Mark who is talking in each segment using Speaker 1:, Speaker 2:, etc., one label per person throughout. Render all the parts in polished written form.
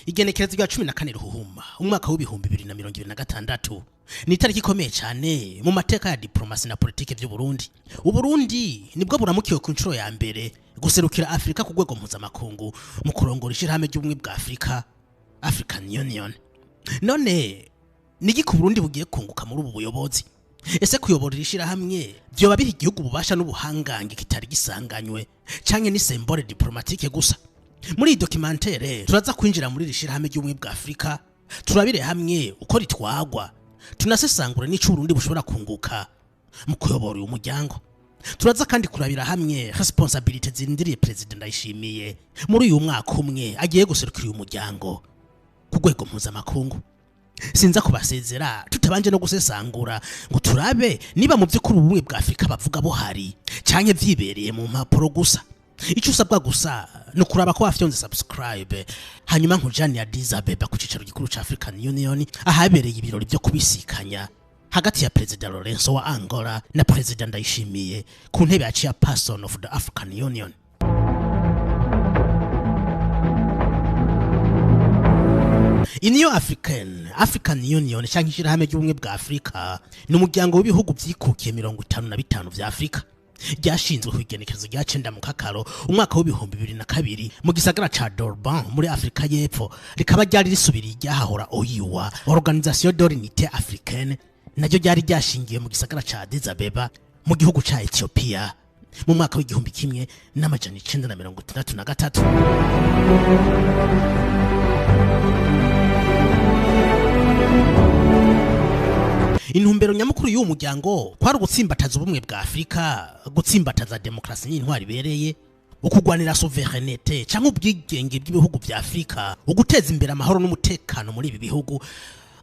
Speaker 1: Igenekerezo rya 14 Ruhuma umwaka w'ibihumbi 2026 ni itariki ikomeye cyane mu mateka ya diplomasi na politike by'u Burundi. U Burundi nibwo buramukiwe ku nshuro ya mbere guserukira Afrika ku rwego mpuzamakungu mu kurongora ishirahamwe ry'ubumwe bwa Afrika, African Union. None nigi ku Burundi bugiye kunguka muri ubu buyobozi? Ese kuyoborera ishirahamwe byo babiha igihugu bubasha n'ubuhangange kitari gisanganywe canke ni symbole diplomatique gusa? Muri documentaire turaza kwinjira muri rishirahamwe ry'ubumwe bwa Afrika, turabire hamwe uko ritwagwa, tunasesangura n'ico Burundi bushobora kunguka mu kuyobora uyu muryango. Turaza kandi kurabira hamwe responsibility zindiriye President Ndayishimiye muri uyu mwaka umwe agiye guserukira uyu muryango ku rwego mpuzamakungu. Sinza kubasezera tutabanje no gusesangura ngo turabe niba mu by'ukuri ubumwe bwa Afrika bavuga buhari canke vyibereye mu mpapuro gusa. Ico usabwa gusa no kuraba ko wafyonze subscribe, hanyuma nkujani ya Addis Abeba ku cicaro gikuru ca African Union ahabereye ibirori byo kubisikanya hagati ya President Lorenzo wa Angola na President Ndayishimiye ku ntebe ya Chairperson of the African Union. Union African Union cyangwa ishirahamwe ry'ubumwe bwa Afrika ni umuryango w'ibihugu byikukiye 55 vya Afrika. Ryashinzwe ku igenekerezo rya 9 mu Kakaro umwaka w'ibihumbi 2002 mu gisagara ca Durban muri Afrika y'Epfo, rikaba ryari risubiriye ryahahora OUA, Organisation de l'Unité Africaine, naryo ryari ryashingiye mu gisagara ca Addis Abeba mu gihugu ca Ethiopia mu mwaka w'igihumbi kimwe n'amajana 1963. Intumbero nyamukuru y'uwo muryango kwari gutsimbataza ubumwe bwa Afrika, gutsimbataza demokrasi n'intwari bereye, ukugwanira souveraineté cyangwa ubwigenge bw'ibihugu bya Afrika, uguteza imbere amahoro n'umutekano muri ibi bihugu,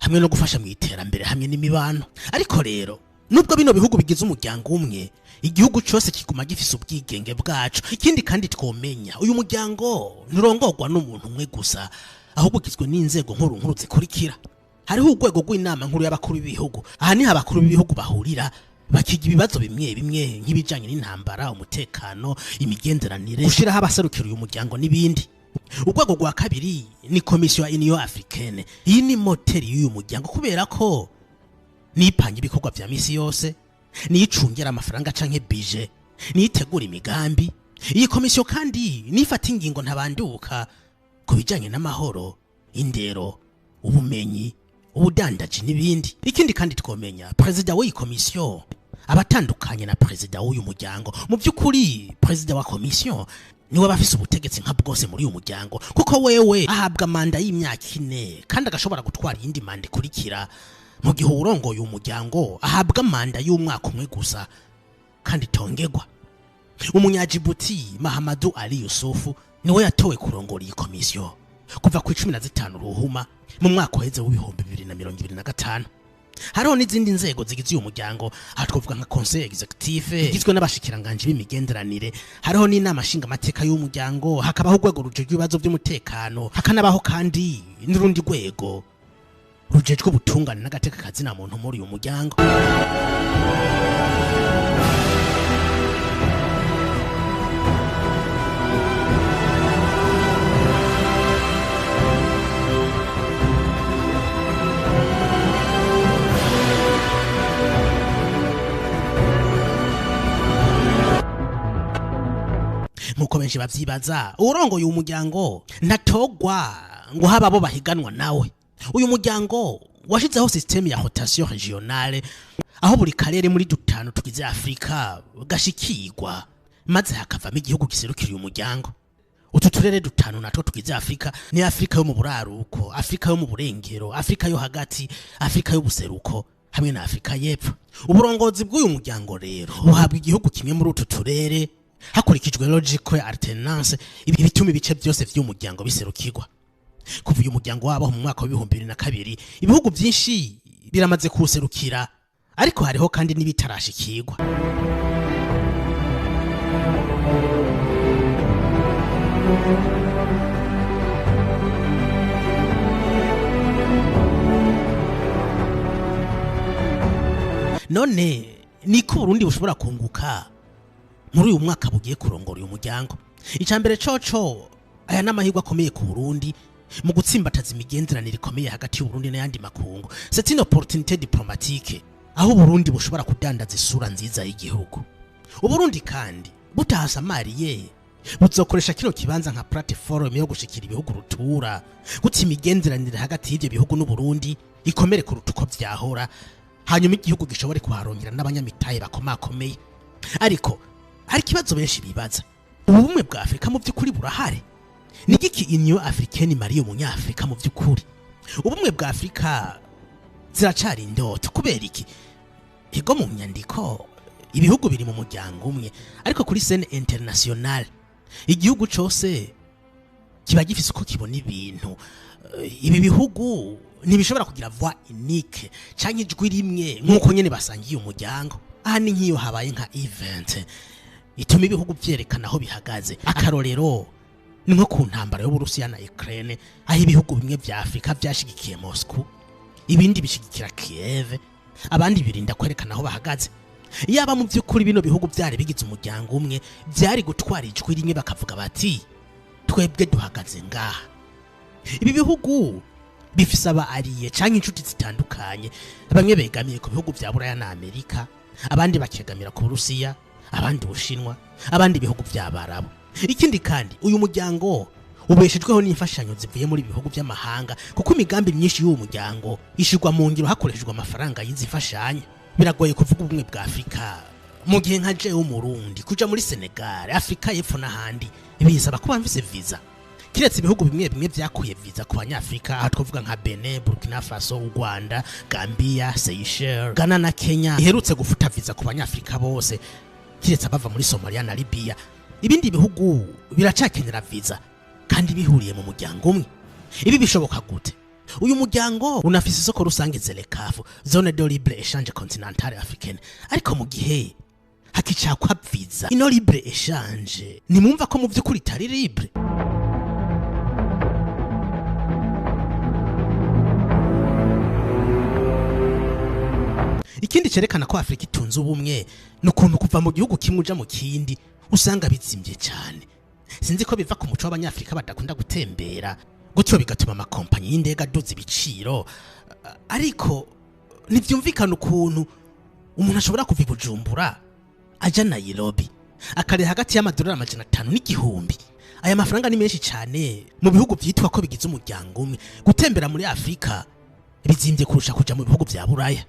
Speaker 1: hamwe no gufasha mu iterambere hamwe n'imibano. Ariko rero nubwo bino bihugu bigize umuryango umwe, igihugu cyose kiguma gifise ubwigenge bwacu. Ikindi kandi twomenya uyu muryango nturongorwa n'umuntu umwe gusa, ahubwo gizwe n'inzego nkuru zikurikira. Hariho urwego rw'inama nkuru y'abakuru b'ibihugu. Aha ni abakuru b'ibihugu bahurira bakiga ibibazo bimwe nk'ibijanye n'intambara, umutekano, imigenderanire, gushiraho abaserukira uyu muryango n'ibindi. Urwego rwa kabiri ni Commission ya Union Africaine. Iyi ni moteri y'uyu muryango kubera ko nipanga ibikorwa vya misi yose, niyicungera amafaranga canke budget, niyitegura imigambi. Iyi commission kandi nifata ingingo ntabanduka ku bijanye n'amahoro, indero, ubumenyi, ubudandaji n'ibindi. Ikindi kandi twomenya president w'iyi commission abatandukanye na president w'uyu muryango. Mu by'ukuri president wa commission niwe bafise ubutegetsi nka bwose muri uyu muryango, kuko wewe ahabwa manda y'imyaka 4 kandi agashobora gutwara iyindi manda ikurikira. Mu gihe urongoye uyu muryango ahabwa manda y'umwaka umwe gusa kandi tongerwa. Umunyajibuti Mahamadou Ali Yusufu niwe yatowe kurongora iyi commission kuva ku 15 Ruhuma mu mwaka waheze w'ibihumbi 2025. Hariho n'izindi nzego zigize uyu muryango, aha twavuga nka Conseil Executif igizwe n'abashikiranganje b'imigenderanire, hariho n'inama nshinga amateka y'uyu muryango, hakabaho urwego rujejwe ibibazo by'umutekano, hakanabaho kandi n'urundi rwego rujejwe ubutungane n'agateka kazina muntu muri uyu muryango. Muko benshi bavyibaza, urongoye uyu muryango ntatogwa ngo haba abo bahiganwa nawe. Uyu muryango washizeho systeme ya rotation regionale, aho buri karere muri dutanu tugize Afrika gashikirwa maze hakavamo igihugu giserukira uyu muryango. Utu turere dutanu natwo tugize Afrika ni Afrika yo mu buraruko, Afrika yo mu burengero, Afrika yo hagati, Afrika yo buseruko hamwe na Afrika y'Epfo. Uburongozi bw'uyu muryango rero buhabwa igihugu kimwe muri utu turere hakurikijwe logique ya alternance, ibi bituma ibice byose by'umuryango biserukirwa. Kuva uyu muryango wabo mu mwaka wa 2002 ibihugu byinshi biramaze kuserukira, ariko hariho kandi n'ibitarashikirwa. None niko Burundi bushobora kunguka muri uyu mwaka bugiye kurongora uyu muryango? Icambere coco aya n'amahirwe akomeye ku Burundi mu gutsimbataza imigenderanire ikomeye hagati y'Uburundi n'ayandi makungu. C'est une opportunité diplomatique aho Uburundi bushobora kudandaza isura nziza y'igihugu. Uburundi kandi butahasamariye buzokoresha kino kibanza nka platform yo gushikira ibihugu rutura, gutya imigenderanire hagati y'ivyo bihugu n'Uburundi ikomere ku rutuko vyahora, hanyuma igihugu gishobore kuharongera n'abanyamitahe bakomakomeye. Ariko hari kibazo benshi bibaza, ubumwe bwa Afrika mu by'ukuri burahari? Ni giki Union Africaine Marie umunyafrika mu by'ukuri? Ubumwe bwa Afrika ziracari indoto kubera iki? Ego mu nyandiko ibihugu biri mu muryango umwe, ariko kuri scène internationale igihugu cyose kiba gifise uko kibona ibintu. Ibi bihugu ntibishobora kugira voix unique canke ijwi rimwe nk'uko nyene basangiye umuryango. Aha ni nk'iyo habaye nka event ituma ibihugu vyerekana aho bihagaze. Akarorero ni nko ku ntambara y'Uburusiya na Ukraine, aho ibihugu bimwe vya Afrika vyashigikiye Moscow, ibindi bishigikira Kiev, abandi birinda kwerekana aho bahagaze. Yaba mu by'ukuri bino bihugu byari bigize umuryango umwe, byari gutwara ijwi rimwe bakavuga bati twebwe duhagaze ngaha. Ibi bihugu bifise abariye canke inshuti zitandukanye, bamwe begamiye ku bihugu vya Buraya na Amerika, abandi bakegamira ku Burusiya, abandi Bushinwa, abandi bihugu vy'Abarabu. Ikindi kandi uyu muryango ubeshejweho n'imfashanyo zivuye muri bihugu by'amahanga, kuko imigambi myinshi y'uwo muryango ishirwa mu ngiro hakoreshejwe amafaranga y'izifashanyo. Biragoye kuvuga ubumwe bwa Afrika mu gihe nka jewe umurundi kuja muri Senegal, Afrika y'Epfo n'ahandi bisaba kuba mfise visa. Kiretse ibihugu bimwe bimwe vyakuye visa ku banyafrika, aho twavuga nka Benin, Burkina Faso, Rwanda, Gambia, Seychelles, Ghana na Kenya iherutse gufuta visa ku banyafrika bose, kiretse abava muri Somalia na Libya. Ibindi bihugu biracakenera visa kandi bihuriye mu muryango umwe. Ibi bishoboka gute? Uyu muryango unafise isoko rusange ZLECAf, Zone de Libre Échange Continentale Africaine, ariko mu gihe hakicakwa visa. Ino libre échange nimumva ko mu by'ukuri tari libre. Ikindi cerekana ko Afrika itunze ubumwe n'ukuntu kuva mu gihugu kimwe uja mu kindi usanga bizimvye cyane. Sinzi ko biva ku muco w'abanyafrika badakunda gutembera, gutyo bigatuma amakompanyi y'indege aduza ibiciro. Ariko ntivyumvikana ukuntu umuntu ashobora kuva i Bujumbura aja Nairobi akari hagati y'amadolari 500 n'igihumbi. Aya mafaranga ni menshi cyane mu bihugu byitwa ko bigize umuryango umwe. Gutembera muri Afrika bizimvye kurusha kuja mu bihugu vya Buraya.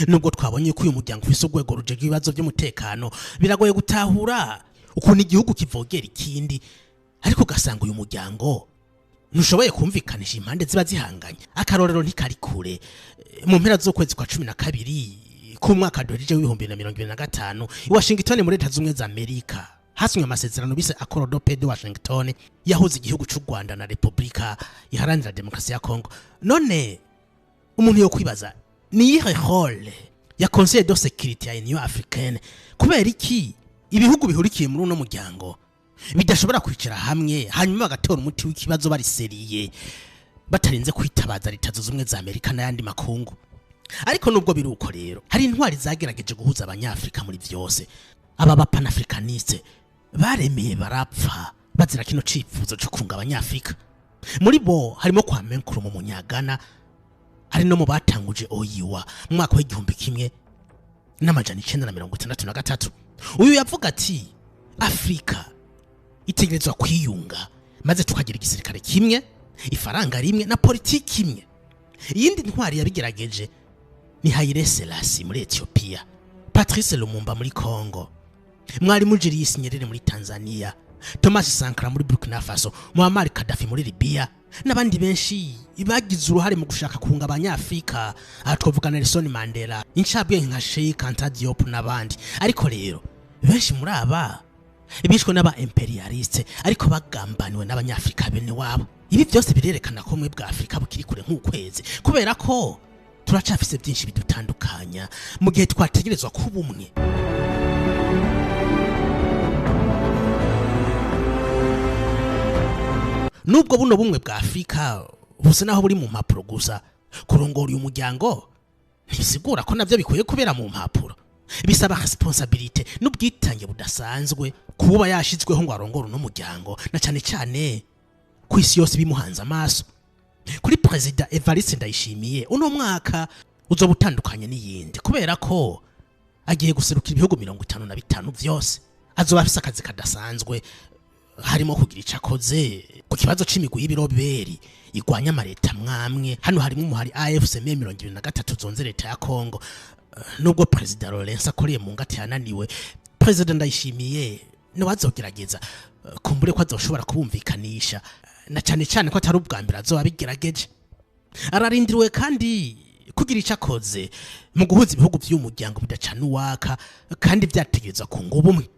Speaker 1: Nubwo twabonye ko uyu muryango ufise urwego rujejwe ibibazo by'umutekano, biragoye gutahura ukuntu igihugu kivogera ikindi, ariko gasanga uyu muryango ntushoboye kumvikanisha impande ziba zihanganye. Akarorero ntikari kure. Mu mpera z'ukwezi kwa 12 ku mwaka duhereje w'2025 i Washington muri Leta Zunze za Amerika hasinywe amasezerano bise Accord de Paix de Washington yahuza igihugu cy'u Rwanda na Republika Iharanira Demokarasi ya Kongo. None umuntu yo kwibaza ni ihe role ya Conseil de Sécurité ya Union Africaine, kubera iki ibihugu bihurikiye muri uno muryango bidashobora kwicara hamwe hanyuma bagatora umuti w'ikibazo bari seriye batarinze kwitabaza Leta Zunze Ubumwe za Amerika n'ayandi makungu. Ariko nubwo biri uko rero, hari intwari zagerageje guhuza abanyafrika muri vyose. Aba bapanafricaniste baremeye barapfa bazira kino cifuzo cyo kunga abanyafrika. Muri bo harimo kwa Menkuru mu Munyagana, hari no mu batanguje OIWA mu mwaka wa 1963. Uyu yavuga ati Afrika itegerezwa kwiyunga maze tukagira igisirikare kimwe, ifaranga rimwe na politiki imwe. Iyindi ntwari yabigerageje ni Haile Selassie muri Ethiopia, Patrice Lumumba muri Congo, Mwalimu Julius Nyerere muri Tanzania, Thomas Sankara muri Burkina Faso, Muammar Gaddafi muri Libya, n'abandi benshi bagize uruhare mu gushaka kunga abanyafrika. Aha twavuga Nelson Mandela, incabwe nka Sheikh Anta Diop n'abandi. Ariko rero benshi muri aba bishwe n'aba imperialiste ariko bagambaniwe n'abanyafrika bene wabo. Ibi byose birerekana ko mwe bwa Afrika bukiri kure nk'ukwezi, kubera ko turacafise byinshi bidutandukanya mu gihe twategerezwa kuba umwe. Nubwo buno bumwe bwa Afrika busa naho buri mu mpapuro gusa, kurongora uyu muryango ntibisigura ko navyo bikoye kubera mu mpapuro. bisaba responsabilité n'ubwitange budasanzwe kuba yashizweho ngo arongore no muryango na cyane cyane ku isi yose bimuhanze amaso. Kuri President Evariste Ndayishimiye uno mwaka uzoba utandukanye n'iyindi kubera ko agiye guserukira ibihugu 55 vyose. Azoba afise akazi kadasanzwe harimo kugira icakoze ku kibazo c'imigwi y'ibiroberi igwanya amareta mwamwe. Hano harimo umuhari AFC 23 zonze leta ya Kongo. Nubwo President Laurent akoriye mu ngati yananiwe, President Ndayishimiye no azogerageza kumbure ko azoshobora kubumvikanisha na cyane cyane ko atari ubwa mbere azoba bigerageje. Ararindiriwe kandi kugira icakoze mu guhuza ibihugu by'umuryango bidacana uwaka kandi byategeza ku ngubumwe.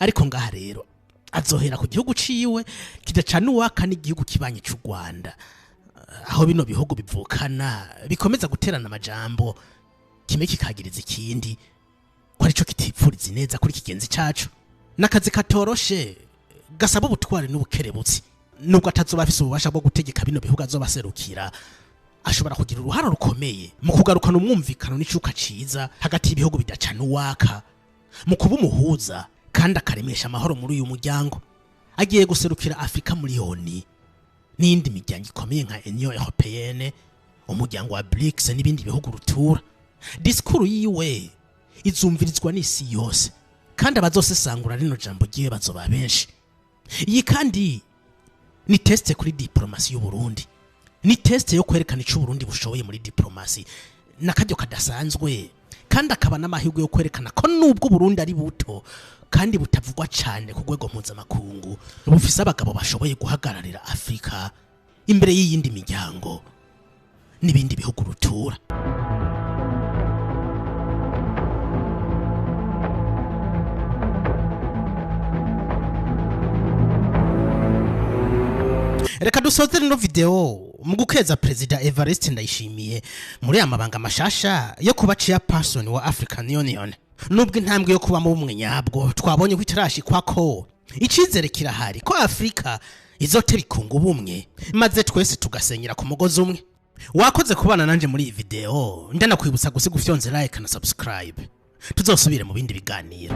Speaker 1: Ariko ngaha rero azohera ku gihugu ciwe kidacana uwaka n'igihugu kibanye cy'u Rwanda, aho bino bihugu bivukana bikomeza guterana amajambo, kimwe kikagiriza ikindi ko arico kitipfuriza neza kuri kigenzi cacu. Nakazi katoroshe gasaba ubutwari n'ubukerebutsi. Nubwo atazoba afise ububasha bwo gutegeka bino bihugu azobaserukira, ashobora kugira uruhara rukomeye mu kugarukana umwumvikano n'icuka ciza hagati y'ibihugu bidacana uwaka, mu kuba umuhuza kandi akaremesha amahoro muri uyu muryango. Agiye guserukira Afrika muri ONU n'indi miryango ikomeye nka Union Européenne, umuryango wa BRICS n'ibindi bihugu rutura. Disikuru yiwe izumvirizwa n'isi yose kandi abazosesangura rino jambo giye bazoba benshi. Iyi kandi ni teste kuri diplomasi y'u Burundi, ni teste yo kwerekana ico Burundi bushoboye muri diplomasi nakajyo kadasanzwe, kandi akaba n'amahirwe yo kwerekana ko nubwo Burundi ari buto kandi butavugwa cyane ku rwego mpuzamakungu, bufise abagabo bashoboye guhagararira Afrika imbere y'iyindi miryango n'ibindi bihugu rutura. Reka dusoze no video mu gukeza President Evariste Ndayishimiye muri amabanga mashasha yo kuba chairperson wa African Union. Nubwo intambwe yo kuba mu bumwe nyabwo twabonye ko itarashikwa ko icizere kirahari ko Afrika izote bikunga ubumwe maze twese tugasenyera ku mugozi umwe. Wakoze kubana nanje muri iyi video, ndanakwibutsa gusiga ufyonze like na subscribe. Tuzosubire mu bindi biganiro.